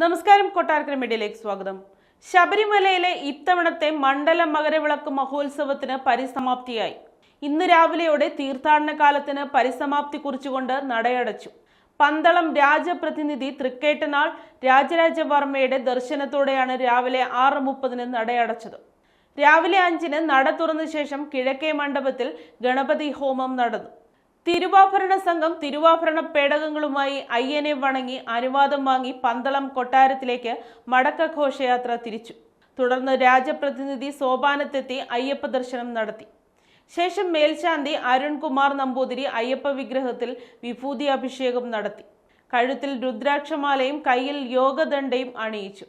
നമസ്കാരം, കൊട്ടാരക്കര മീഡിയയിലേക്ക് സ്വാഗതം. ശബരിമലയിലെ ഇത്തവണത്തെ മണ്ഡല മകരവിളക്ക് മഹോത്സവത്തിന് പരിസമാപ്തിയായി. ഇന്ന് രാവിലെയോടെ തീർത്ഥാടന കാലത്തിന് പരിസമാപ്തി കുറിച്ചുകൊണ്ട് നടയടച്ചു. പന്തളം രാജപ്രതിനിധി തൃക്കേട്ടനാൾ രാജരാജവർമ്മയുടെ ദർശനത്തോടെയാണ് രാവിലെ 6:30 നടയടച്ചത്. രാവിലെ 5 നട തുറന്ന ശേഷം കിഴക്കേ മണ്ഡപത്തിൽ ഗണപതി ഹോമം നടന്നു. തിരുവാഭരണ സംഘം തിരുവാഭരണ പേടകങ്ങളുമായി അയ്യനെ വണങ്ങി അനുവാദം വാങ്ങി പന്തളം കൊട്ടാരത്തിലേക്ക് മടക്ക ഘോഷയാത്ര തിരിച്ചു. തുടർന്ന് രാജപ്രതിനിധി സോപാനത്തെത്തി അയ്യപ്പ ദർശനം നടത്തി. ശേഷം മേൽശാന്തി അരുൺകുമാർ നമ്പൂതിരി അയ്യപ്പ വിഗ്രഹത്തിൽ വിഭൂതി അഭിഷേകം നടത്തി. കഴുത്തിൽ രുദ്രാക്ഷമാലയും കയ്യിൽ യോഗദണ്ഡയും അണിയിച്ചു.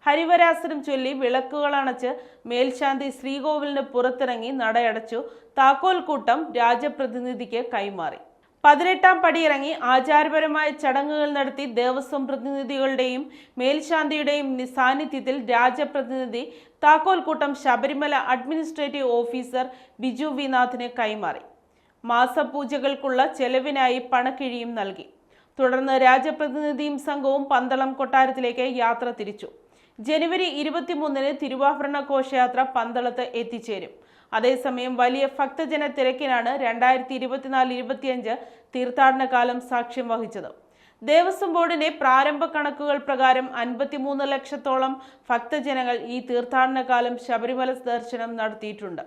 ഹരിവരാസനം ചൊല്ലി വിളക്കുകൾ അണച്ച് മേൽശാന്തി ശ്രീകോവിലിന് പുറത്തിറങ്ങി നടയടച്ചു. താക്കോൽ കൂട്ടം രാജപ്രതിനിധിക്ക് കൈമാറി. 18ാം പടിയിറങ്ങി ആചാരപരമായ ചടങ്ങുകൾ നടത്തി ദേവസ്വം പ്രതിനിധികളുടെയും മേൽശാന്തിയുടെയും സാന്നിധ്യത്തിൽ രാജപ്രതിനിധി താക്കോൽ കൂട്ടം Sabarimala administrative officer Biju V നാഥിന് കൈമാറി. മാസപൂജകൾക്കുള്ള ചെലവിനായി പണക്കിഴിയും നൽകി. തുടർന്ന് രാജപ്രതിനിധിയും സംഘവും പന്തളം കൊട്ടാരത്തിലേക്ക് യാത്ര തിരിച്ചു. ജനുവരി 23 തിരുവാഭരണ ഘോഷയാത്ര പന്തളത്ത് എത്തിച്ചേരും. അതേസമയം വലിയ ഭക്തജന തിരക്കിനാണ് 2024-25 തീർത്ഥാടന കാലം സാക്ഷ്യം വഹിച്ചത്. ദേവസ്വം ബോർഡിന്റെ പ്രാരംഭ കണക്കുകൾ പ്രകാരം 53 ലക്ഷത്തോളം ഭക്തജനങ്ങൾ ഈ തീർത്ഥാടന കാലം ശബരിമല ദർശനം നടത്തിയിട്ടുണ്ട്.